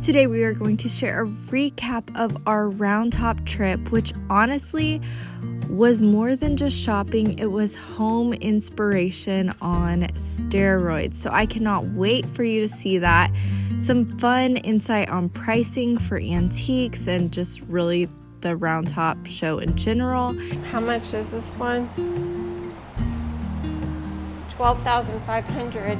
Today we are going to share a recap of our Round Top trip, which honestly was more than just shopping. It was home inspiration on steroids. So I cannot wait for you to see that. Some fun insight on pricing for antiques and just really the Round Top show in general. How much is this one? $12,500.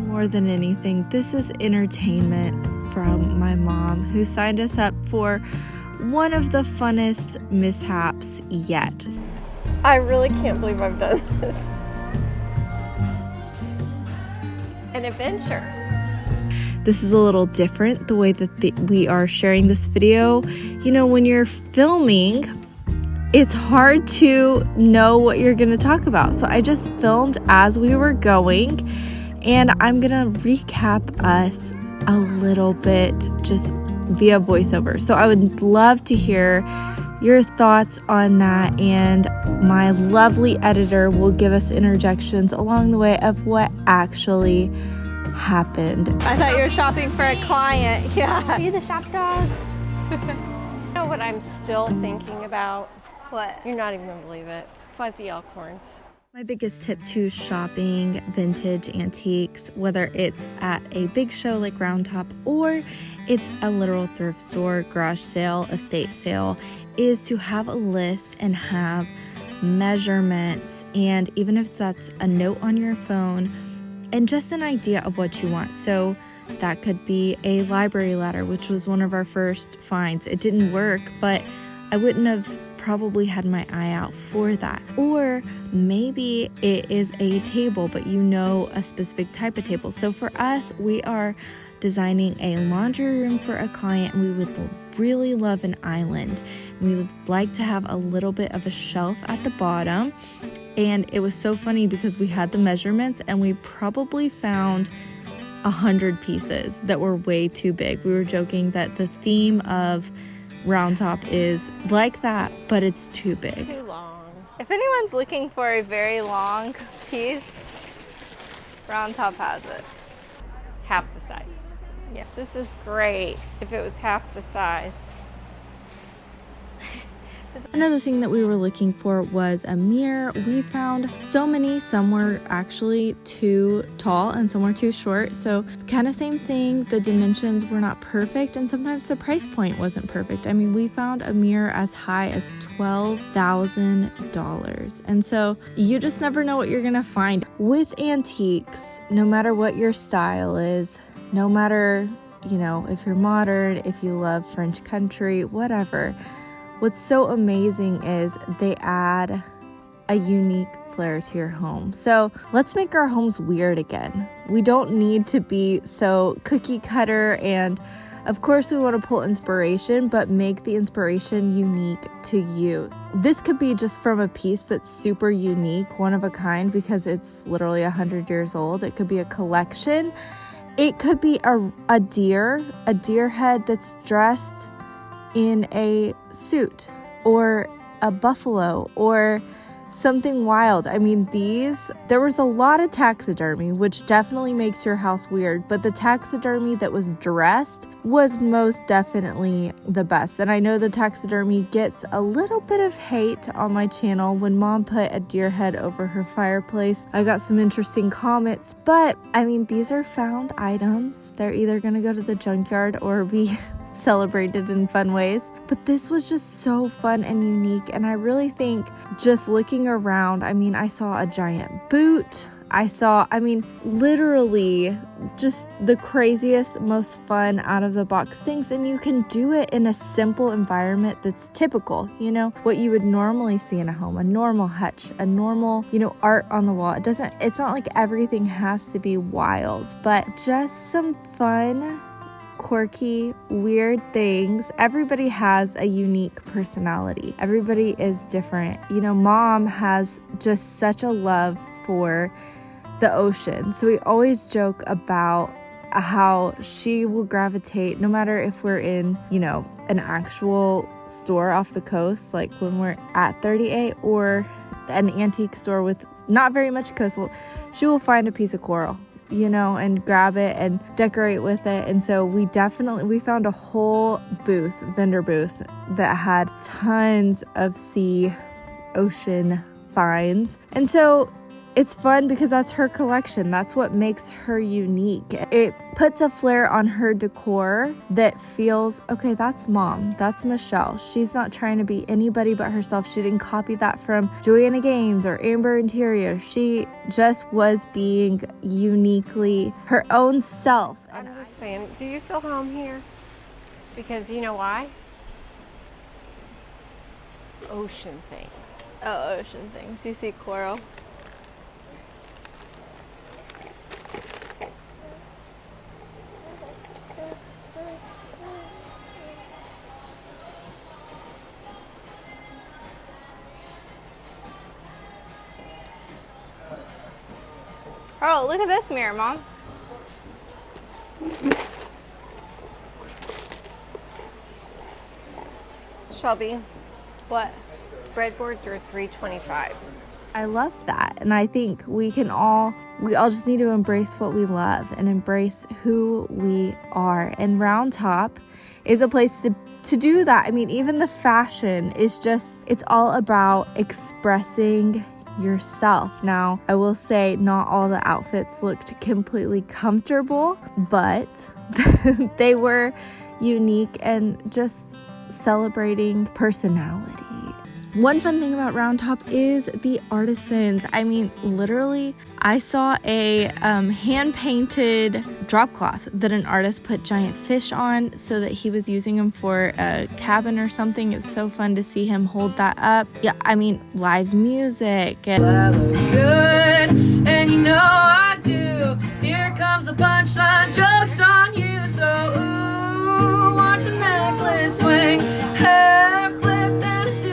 More than anything, this is entertainment from my mom, who signed us up for one of the funnest mishaps yet. I really can't believe I've done this. An adventure. This is a little different, the way that we are sharing this video. You know, when you're filming, it's hard to know what you're going to talk about. So I just filmed as we were going, and I'm going to recap us a little bit just via voiceover. So I would love to hear your thoughts on that, and my lovely editor will give us interjections along the way of what actually happened. I thought you were shopping for a client. Yeah. Are you the shop dog? You know what I'm still thinking about? What? You're not even gonna believe it. Fuzzy elkhorns. My biggest tip to shopping vintage antiques, whether it's at a big show like Round Top or it's a literal thrift store, garage sale, estate sale, is to have a list and have measurements, and even if that's a note on your phone and just an idea of what you want. So that could be a library ladder, which was one of our first finds. It didn't work, but I wouldn't have probably had my eye out for that. Or maybe it is a table, but you know a specific type of table. So for us, we are designing a laundry room for a client, and we would really love an island. We would like to have a little bit of a shelf at the bottom. And it was so funny because we had the measurements and we probably found 100 pieces that were way too big. We were joking that the theme of Round Top is like that, but it's too big. Too long. If anyone's looking for a very long piece, Round Top has it. Half the size. Yeah. This is great if it was half the size. Another thing that we were looking for was a mirror. We found so many. Some were actually too tall and some were too short. So kind of same thing. The dimensions were not perfect, and sometimes the price point wasn't perfect. I mean, we found a mirror as high as $12,000. And so you just never know what you're going to find. With antiques, no matter what your style is, no matter, you know, if you're modern, if you love French country, whatever, what's so amazing is they add a unique flair to your home. So let's make our homes weird again. We don't need to be so cookie cutter, and of course we want to pull inspiration, but make the inspiration unique to you. This could be just from a piece that's super unique, one of a kind, because it's literally 100 years old. It could be a collection. It could be a deer head that's dressed in a suit, or a buffalo, or something wild. I mean, there was a lot of taxidermy, which definitely makes your house weird, but the taxidermy that was dressed was most definitely the best. And I know the taxidermy gets a little bit of hate on my channel. When Mom put a deer head over her fireplace, I got some interesting comments, but I mean, these are found items. They're either gonna go to the junkyard or be celebrated in fun ways. But this was just so fun and unique, and I really think just looking around, I mean, I saw a giant boot. Literally just the craziest, most fun out of the box things, and you can do it in a simple environment that's typical, you know, what you would normally see in a home, a normal hutch, a normal, you know, art on the wall. It's not like everything has to be wild, but just some fun, quirky, weird things. Everybody has a unique personality. Everybody is different. You know, Mom has just such a love for the ocean. So we always joke about how she will gravitate, no matter if we're in, you know, an actual store off the coast, like when we're at 38, or an antique store with not very much coastal, she will find a piece of coral. you know, and grab it and decorate with it. And so we found a whole vendor booth that had tons of ocean finds. And so it's fun because that's her collection. That's what makes her unique. It puts a flair on her decor that feels, okay, that's mom. That's Michelle. She's not trying to be anybody but herself. She didn't copy that from Joanna Gaines or Amber Interior. She just was being uniquely her own self. I'm just saying, do you feel home here? Because you know why? Ocean things. Oh, ocean things. You see coral. Oh, look at this mirror, Mom. Shelby, What? breadboards are $3.25. I love that. And I think we all just need to embrace what we love and embrace who we are. And Round Top is a place to do that. I mean, even the fashion is it's all about expressing yourself. Now, I will say not all the outfits looked completely comfortable, but they were unique and just celebrating personality. One fun thing about Round Top is the artisans. I mean, literally, I saw a hand-painted drop cloth that an artist put giant fish on so that he was using them for a cabin or something. It was so fun to see him hold that up. Yeah, I mean, live music. I look good, and you know I do. Here comes a punchline, joke's on you. So, ooh, watch your necklace swing, hair flip, then a do.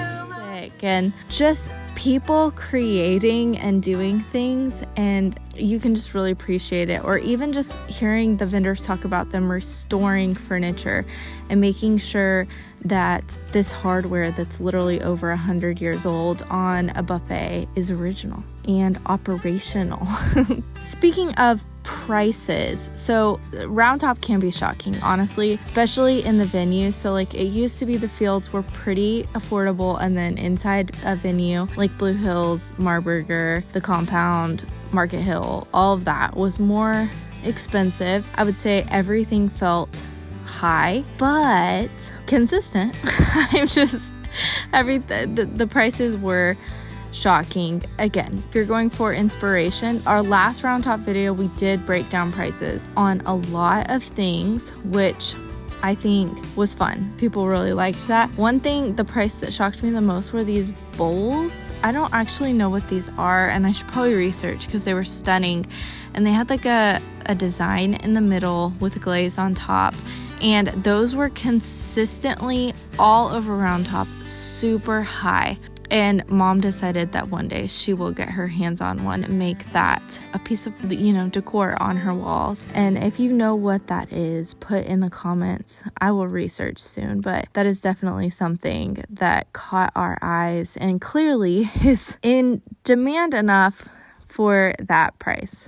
And just people creating and doing things, and you can just really appreciate it. Or even just hearing the vendors talk about them restoring furniture and making sure that this hardware that's literally over 100 years old on a buffet is original and operational. Speaking of prices, so Round Top can be shocking, honestly, especially in the venue. So like, it used to be the fields were pretty affordable, and then inside a venue like Blue Hills, Marburger, the Compound, Market Hill, all of that was more expensive. I would say everything felt high but consistent. The prices were shocking. Again, if you're going for inspiration, our last Round Top video, we did break down prices on a lot of things, which I think was fun. People really liked that. One thing, the price that shocked me the most were these bowls. I don't actually know what these are, and I should probably research because they were stunning. And they had like a design in the middle with a glaze on top. And those were consistently all over Round Top, super high. And Mom decided that one day she will get her hands on one and make that a piece of, decor on her walls. And if you know what that is, put in the comments. I will research soon, but that is definitely something that caught our eyes and clearly is in demand enough for that price.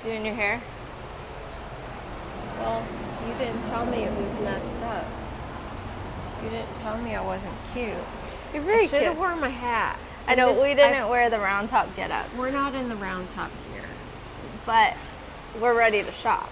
Doing your hair? Well, you didn't tell me it was messed up. You didn't tell me I wasn't cute. You're very I should have cute. worn my hat. I know we didn't wear the Round Top get-up. We're not in the Round Top here. But we're ready to shop.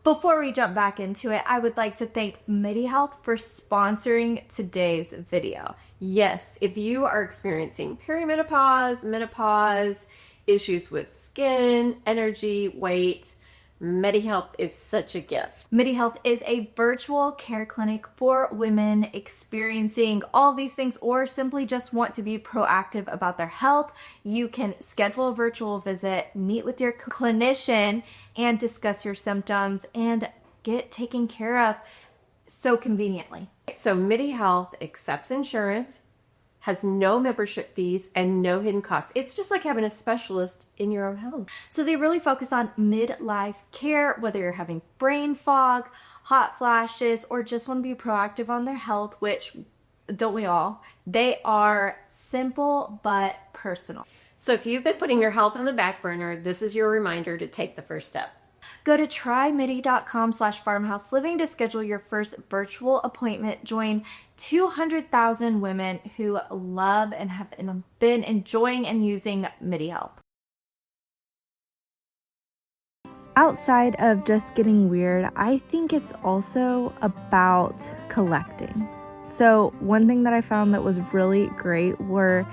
Before we jump back into it, I would like to thank MIDI Health for sponsoring today's video. Yes, if you are experiencing perimenopause, menopause, issues with skin, energy, weight, MediHealth is such a gift. MIDI Health is a virtual care clinic for women experiencing all these things or simply just want to be proactive about their health. You can schedule a virtual visit, meet with your clinician, and discuss your symptoms and get taken care of so conveniently. So MediHealth accepts insurance, has no membership fees, and no hidden costs. It's just like having a specialist in your own home. So they really focus on midlife care, whether you're having brain fog, hot flashes, or just want to be proactive on their health, which Don't we all? They are simple but personal. So if you've been putting your health on the back burner, this is your reminder to take the first step. Go to trymidi.com/farmhouseliving to schedule your first virtual appointment. Join 200,000 women who love and have been enjoying and using MIDI help. Outside of just getting weird, I think it's also about collecting. So one thing that I found that was really great were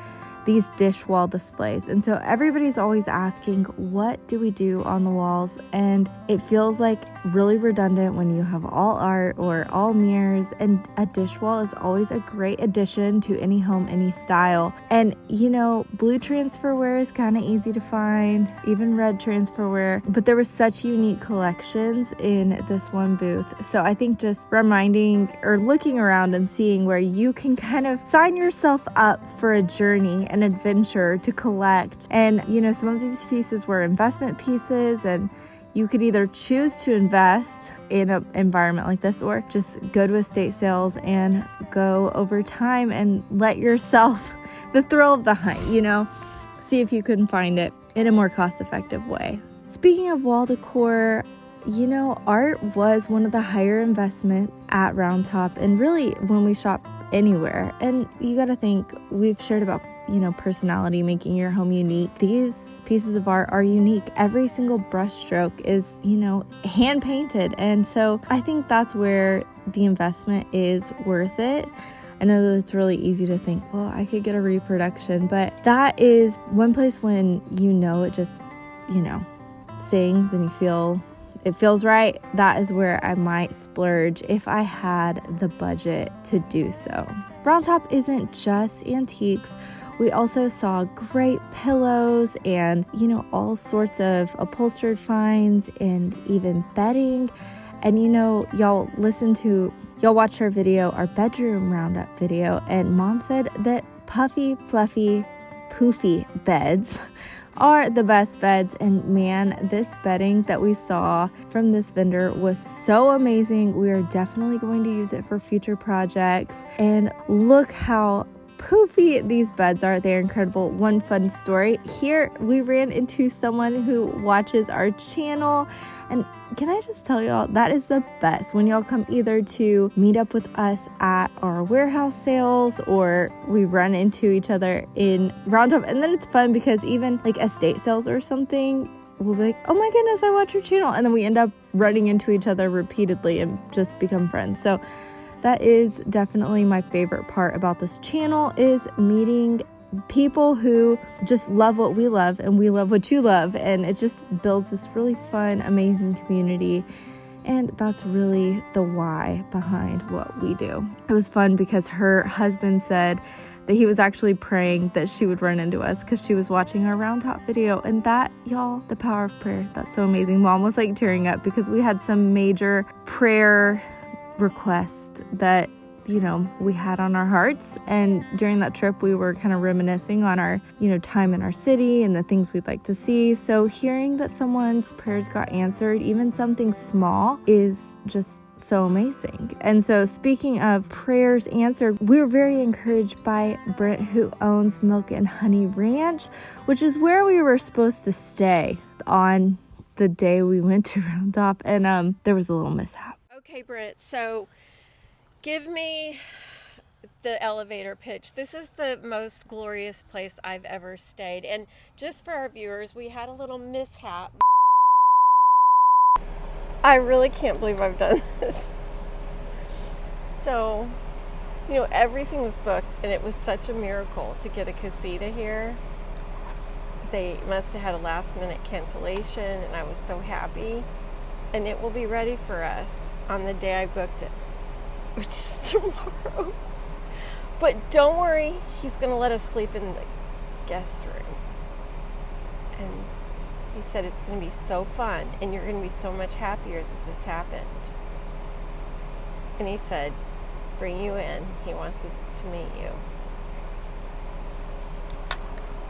these dish wall displays. And so everybody's always asking, what do we do on the walls? And it feels like really redundant when you have all art or all mirrors, and a dish wall is always a great addition to any home, any style. And you know, blue transferware is kind of easy to find, even red transferware, but there were such unique collections in this one booth. So I think just reminding or looking around and seeing where you can kind of sign yourself up for a journey, an adventure to collect. And you know, some of these pieces were investment pieces, and you could either choose to invest in an environment like this or just go to estate sales and go over time and let yourself the thrill of the hunt, you know, see if you can find it in a more cost-effective way. Speaking of wall decor, you know, art was one of the higher investments at Round Top, and really when we shop anywhere. And you got to think, we've shared about, you know, personality, making your home unique. These pieces of art are unique. Every single brush stroke is, you know, hand painted. And so I think that's where the investment is worth it. I know that it's really easy to think, well, I could get a reproduction, but that is one place when you know it just, you know, sings and you feel it feels right. That is where I might splurge if I had the budget to do so. Round Top isn't just antiques. We also saw great pillows and, you know, all sorts of upholstered finds and even bedding. And, you know, y'all watched our video, our bedroom roundup video, and Mom said that puffy, fluffy, poofy beds are the best beds. And man, this bedding that we saw from this vendor was so amazing. We are definitely going to use it for future projects. And look how poofy these beds are. They're incredible. One fun story here, we ran into someone who watches our channel, and can I just tell y'all, that is the best when y'all come either to meet up with us at our warehouse sales or we run into each other in Round Top. And then it's fun because even like estate sales or something, we'll be like, oh my goodness, I watch your channel. And then we end up running into each other repeatedly and just become friends. So that is definitely my favorite part about this channel, is meeting people who just love what we love and we love what you love, and it just builds this really fun, amazing community. And that's really the why behind what we do. It was fun because her husband said that he was actually praying that she would run into us because she was watching our Round Top video. And that, y'all, the power of prayer, that's so amazing. Mom was like tearing up because we had some major prayer requests that, you know, we had on our hearts. And during that trip, we were kind of reminiscing on our, you know, time in our city and the things we'd like to see. So hearing that someone's prayers got answered, even something small, is just so amazing. And so speaking of prayers answered, we were very encouraged by Brent, who owns Milk and Honey Ranch, which is where we were supposed to stay on the day we went to Round Top. And there was a little mishap. Okay, Brent, so give me the elevator pitch. This is the most glorious place I've ever stayed. And just for our viewers, we had a little mishap. I really can't believe I've done this. So, you know, everything was booked, and it was such a miracle to get a casita here. They must have had a last minute cancellation, and I was so happy. And it will be ready for us on the day I booked it, which is tomorrow. But don't worry, he's going to let us sleep in the guest room. And he said it's going to be so fun, and you're going to be so much happier that this happened. And he said, bring you in. He wants to meet you.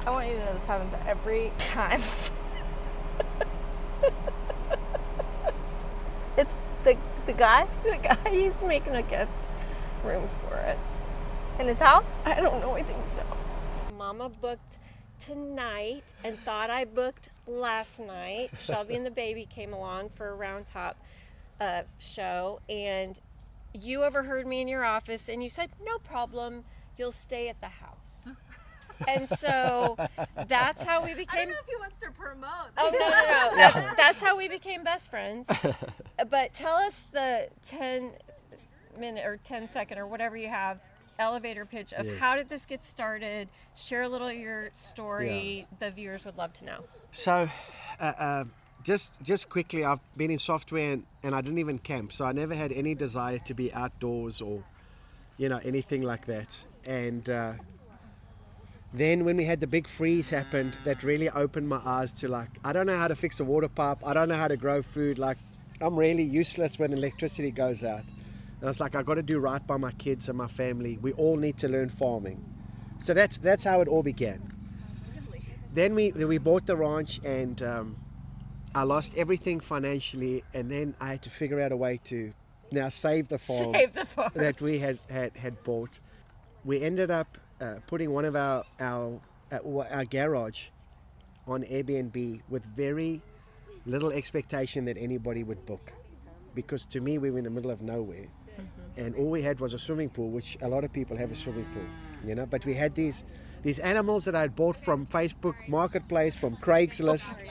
I want you to know this happens every time. It's the guy? The guy, he's making a guest room for us. In his house? I don't know, I think so. Mama booked tonight and thought I booked last night. Shelby and the baby came along for a round top show, and you overheard me in your office and you said, no problem, you'll stay at the house. And so that's how we became. I don't know if he wants to promote. Oh, no. That's how we became best friends. But tell us the 10-minute or 10-second or whatever you have elevator pitch of how did this get started? Share a little of your story. The viewers would love to know. So, just quickly, I've been in software and I didn't even camp, so I never had any desire to be outdoors or, anything like that. And then when we had the big freeze happened, that really opened my eyes to I don't know how to fix a water pipe. I don't know how to grow food. I'm really useless when electricity goes out. And I was like, I got to do right by my kids and my family. We all need to learn farming. So that's how it all began. Then we bought the ranch, and I lost everything financially, and then I had to figure out a way to now save the farm, that we had bought. We ended up putting one of our garage on Airbnb with very little expectation that anybody would book, because to me we were in the middle of nowhere, and all we had was a swimming pool, which a lot of people have a swimming pool, but we had these animals that I had bought from Facebook Marketplace, from Craigslist,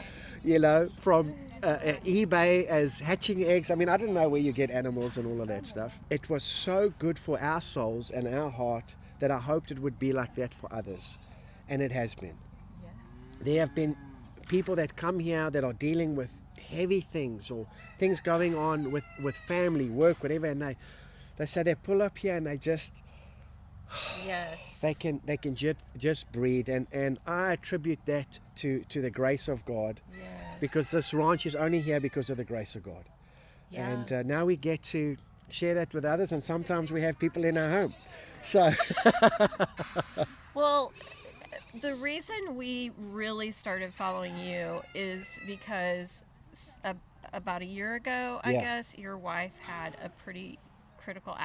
from eBay as hatching eggs. I mean, I didn't know where you get animals and all of that stuff. It was so good for our souls and our heart that I hoped it would be like that for others, and it has been. There have been people that come here that are dealing with heavy things or things going on with family, work, whatever, and they say they pull up here and they just they can just breathe, and I attribute that to the grace of God, because this ranch is only here because of the grace of God. And now we get to share that with others, and sometimes we have people in our home. So well, the reason we really started following you is because about a year ago, I guess, your wife had a pretty critical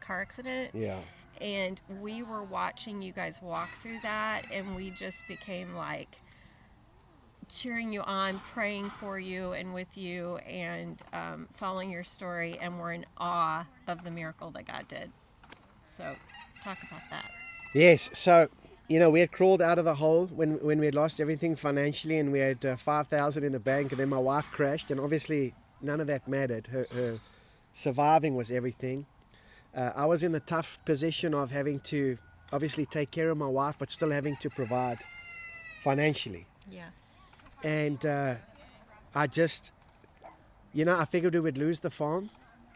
car accident. And we were watching you guys walk through that, and we just became cheering you on, praying for you and with you, and following your story, and we're in awe of the miracle that God did. So talk about that. Yes, so we had crawled out of the hole when we had lost everything financially, and we had $5,000 in the bank, and then my wife crashed, and obviously none of that mattered. Her surviving was everything. I was in the tough position of having to obviously take care of my wife, but still having to provide financially. And I just, I figured we would lose the farm,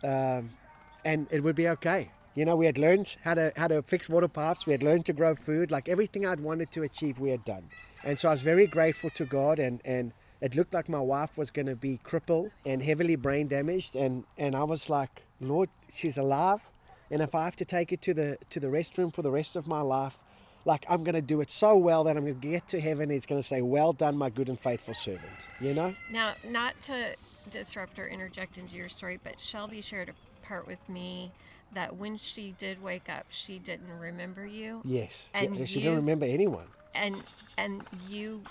and it would be okay. We had learned how to fix water pipes. We had learned to grow food. Everything I'd wanted to achieve, we had done. And so I was very grateful to God, and it looked like my wife was going to be crippled and heavily brain damaged. And I was like, Lord, she's alive. And if I have to take her to the restroom for the rest of my life, I'm going to do it so well that I'm going to get to heaven, and He's going to say, well done, my good and faithful servant, Now, not to disrupt or interject into your story, but Shelby shared a part with me that when she did wake up, she didn't remember you. Yes. And she didn't remember anyone. And you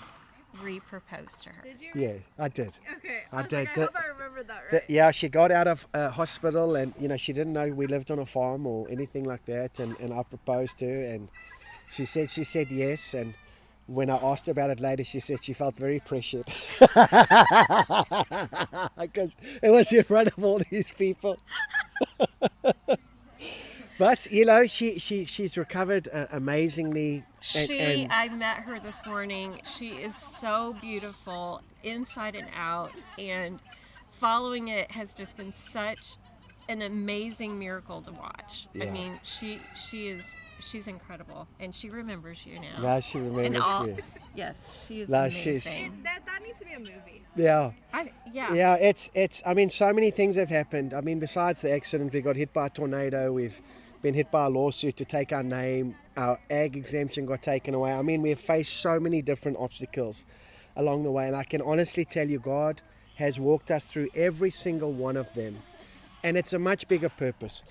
re-proposed to her. Did you? Yeah, I did. Okay. I did. I hope I remembered that right. Yeah, she got out of hospital, and she didn't know we lived on a farm or anything like that, and I proposed to her, and she said yes, and when I asked her about it later, she said she felt very pressured because it was in front of all these people. But she's recovered amazingly. I met her this morning. She is so beautiful inside and out, and following it has just been such an amazing miracle to watch. I mean, she's incredible, and she remembers you now. Yeah, she remembers you. Yes, she is amazing. That needs to be a movie. Yeah. Yeah, it's I mean, so many things have happened. I mean, besides the accident, we got hit by a tornado. We've been hit by a lawsuit to take our name. Our ag exemption got taken away. I mean, we've faced so many different obstacles along the way, and I can honestly tell you, God has walked us through every single one of them, and it's a much bigger purpose.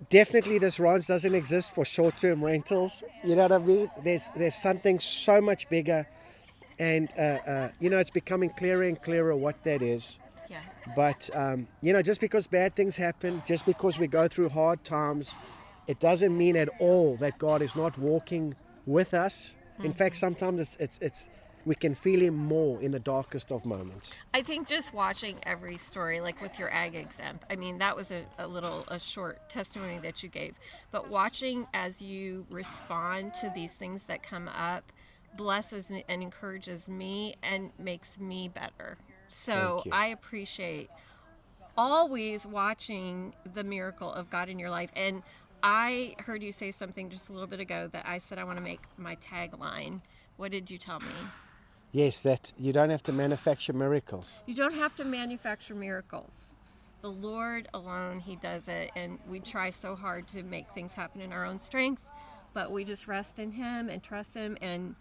definitely this ranch doesn't exist for short-term rentals. You know what I mean? There's something so much bigger, and it's becoming clearer and clearer what that is. Yeah. But just because bad things happen, just because we go through hard times, it doesn't mean at all that God is not walking with us. In fact, sometimes it's we can feel him more in the darkest of moments. I think just watching every story, like with your ag exempt, I mean, that was a short testimony that you gave. But watching as you respond to these things that come up blesses me and encourages me and makes me better. So I appreciate always watching the miracle of God in your life. And I heard you say something just a little bit ago that I said I want to make my tagline. What did you tell me? Yes, that you don't have to manufacture miracles. You don't have to manufacture miracles. The Lord alone, he does it. And we try so hard to make things happen in our own strength, but we just rest in him and trust him, and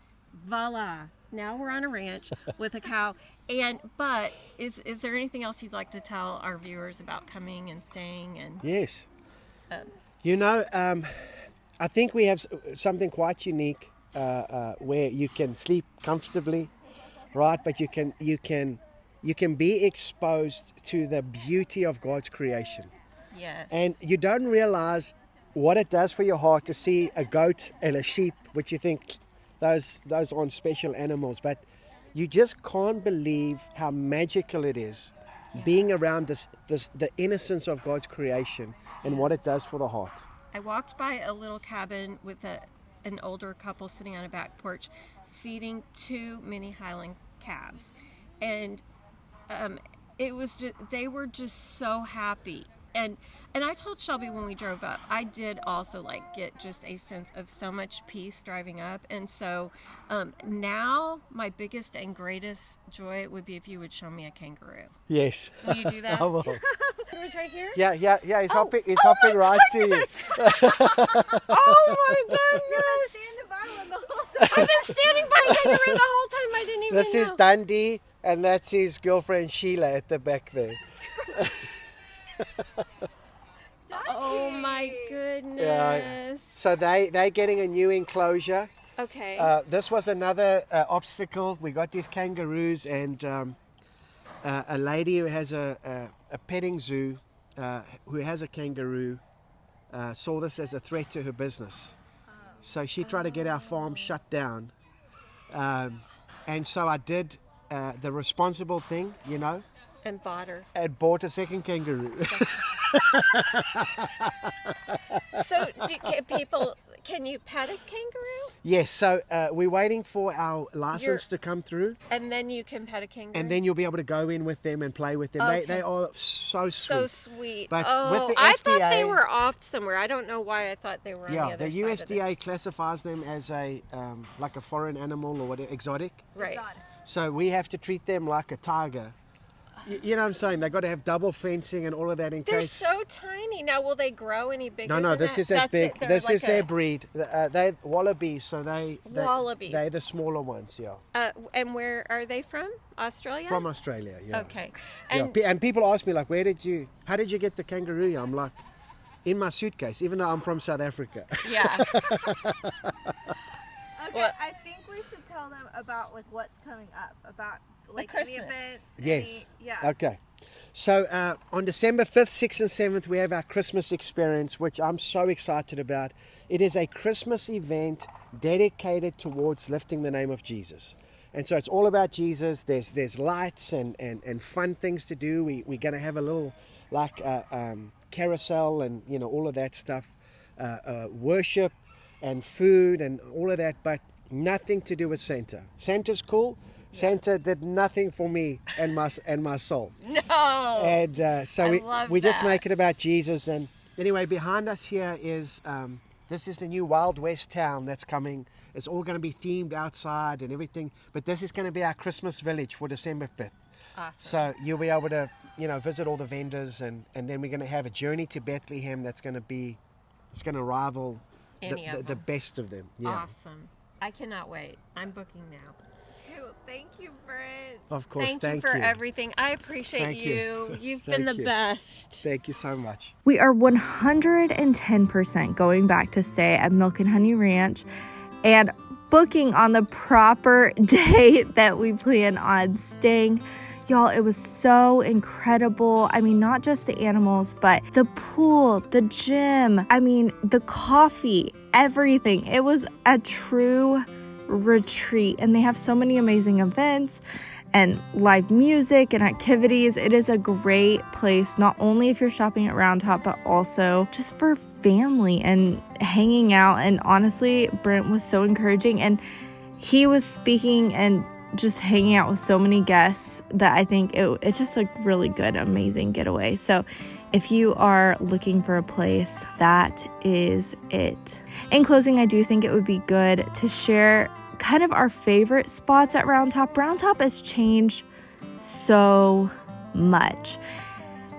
voila, now we're on a ranch with a cow. But is there anything else you'd like to tell our viewers about coming and staying? And Yes. I think we have something quite unique where you can sleep comfortably, right? But you can be exposed to the beauty of God's creation. yes, And you don't realize what it does for your heart to see a goat and a sheep, which you think those aren't special animals, but you just can't believe how magical it is being around the innocence of God's creation and what it does for the heart. I walked by a little cabin with an older couple sitting on a back porch feeding 2 mini Highland calves, and it was just, they were just so happy. And I told Shelby when we drove up, I did also get just a sense of so much peace driving up. And so now my biggest and greatest joy would be if you would show me a kangaroo. Yes. Will you do that? I will. It was right here? Yeah. He's hopping right to you. Oh my goodness! I've been standing by a kangaroo the whole time. I didn't even This know. is Dundee, and that's his girlfriend Sheila at the back there. Oh my goodness. Yeah. So they're getting a new enclosure. Okay. This was another obstacle. We got these kangaroos, and a lady who has a petting zoo, who has a kangaroo, saw this as a threat to her business. So she tried to get our farm shut down. And so I did the responsible thing, And bought her. and bought a second kangaroo. So, can you pet a kangaroo? Yes, so we're waiting for our license to come through, And then you can pet a kangaroo? and then you'll be able to go in with them and play with them. Okay. They are so sweet. So sweet. But oh, with the I thought they FDA were off somewhere. I don't know why I thought they were on the Yeah, other the side of it. USDA classifies them as a like a foreign animal or whatever, exotic. Right. So we have to treat them like a tiger. You know what I'm saying? They've got to have double fencing and all of that in They're case. so tiny. Now, will they grow any bigger? No, than this that? is as That's big. it. They're This like is their breed. They're wallabies, so they Wallabies. They're the smaller ones, yeah. And where are they from? Australia? From Australia, yeah. Okay. Yeah. And And people ask me like, how did you get the kangaroo? I'm like, in my suitcase, even though I'm from South Africa. yeah. Okay, Well- I think we should tell them about what's coming up, about any Christmas. events. Yes. Yeah. Okay. So on December 5th, 6th, and 7th, we have our Christmas experience, which I'm so excited about. It is a Christmas event dedicated towards lifting the name of Jesus. And so it's all about Jesus. There's lights and fun things to do. We're going to have a little carousel and all of that stuff, worship and food and all of that, but nothing to do with Santa. Santa's cool. Santa did nothing for me and my soul. No. And so I love we just that. make it about Jesus. And anyway, behind us here is this is the new Wild West town that's coming. It's all going to be themed outside and everything. But this is going to be our Christmas village for December 5th. Awesome. So you'll be able to visit all the vendors, and then we're going to have a journey to Bethlehem that's going to rival Any of the them. best of them. Yeah. Awesome. I cannot wait. I'm booking now. Okay, well, Thank you, Britt. Of course, Thank you for everything. I appreciate Thank you. you. You've been the Thank you. best. Thank you so much. We are 110% going back to stay at Milk and Honey Ranch and booking on the proper date that we plan on staying. Y'all, it was so incredible. I mean, not just the animals, but the pool, the gym, I mean, the coffee, everything. It was a true retreat, and they have so many amazing events and live music and activities. It is a great place, not only if you're shopping at Round Top, but also just for family and hanging out. And honestly, Brent was so encouraging, and he was speaking and just hanging out with so many guests that I think it's just a really good, amazing getaway. So if you are looking for a place, that is it. In closing, I do think it would be good to share kind of our favorite spots at Round Top. Round Top has changed so much.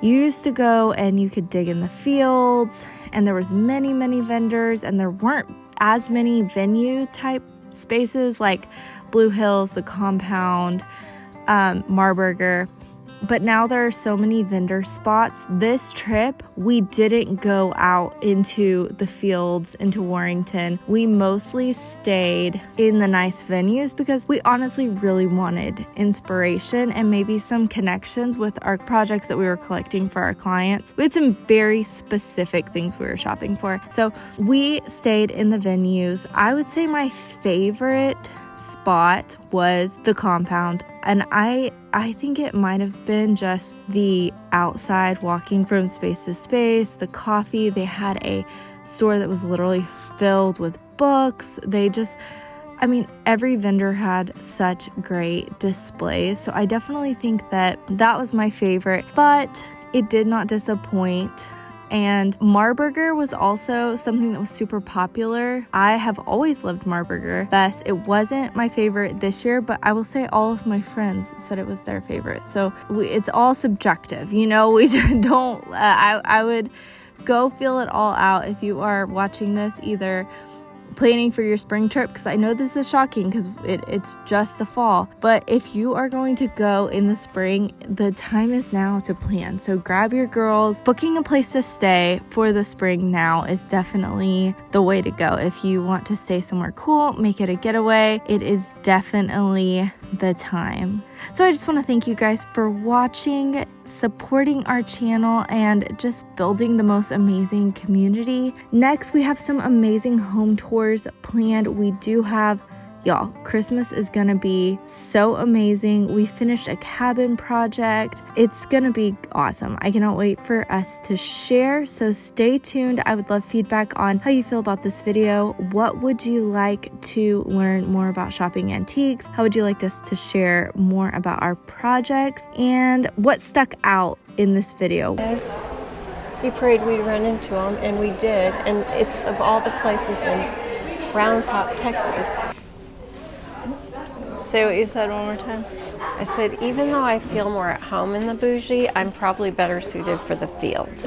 You used to go and you could dig in the fields, and there was many vendors, and there weren't as many venue type spaces like Blue Hills, the Compound, Marburger. But now there are so many vendor spots. This trip, we didn't go out into the fields, into Warrington. We mostly stayed in the nice venues because we honestly really wanted inspiration and maybe some connections with our projects that we were collecting for our clients. We had some very specific things we were shopping for. So we stayed in the venues. I would say my favorite spot was the Compound, and I think it might have been just the outside walking from space to space, the coffee. They had a store that was literally filled with books. Every vendor had such great displays, so I definitely think that was my favorite, but it did not disappoint. And Marburger was also something that was super popular. I have always loved Marburger best. It wasn't my favorite this year, but I will say all of my friends said it was their favorite. So it's all subjective, we don't, I would go feel it all out if you are watching this, either planning for your spring trip, because I know this is shocking because it's just the fall, but if you are going to go in the spring, the time is now to plan. So grab your girls. Booking a place to stay for the spring now is definitely the way to go. If you want to stay somewhere cool, make it a getaway, it is definitely the time. So I just want to thank you guys for watching, supporting our channel, and just building the most amazing community. Next, we have some amazing home tours planned. We do have, y'all, Christmas is gonna be so amazing. We finished a cabin project. It's gonna be awesome. I cannot wait for us to share, so stay tuned. I would love feedback on how you feel about this video. What would you like to learn more about shopping antiques? How would you like us to share more about our projects? And what stuck out in this video? We prayed we'd run into them, and we did. And it's of all the places in Round Top, Texas. Say what you said one more time. I said, even though I feel more at home in the bougie, I'm probably better suited for the fields.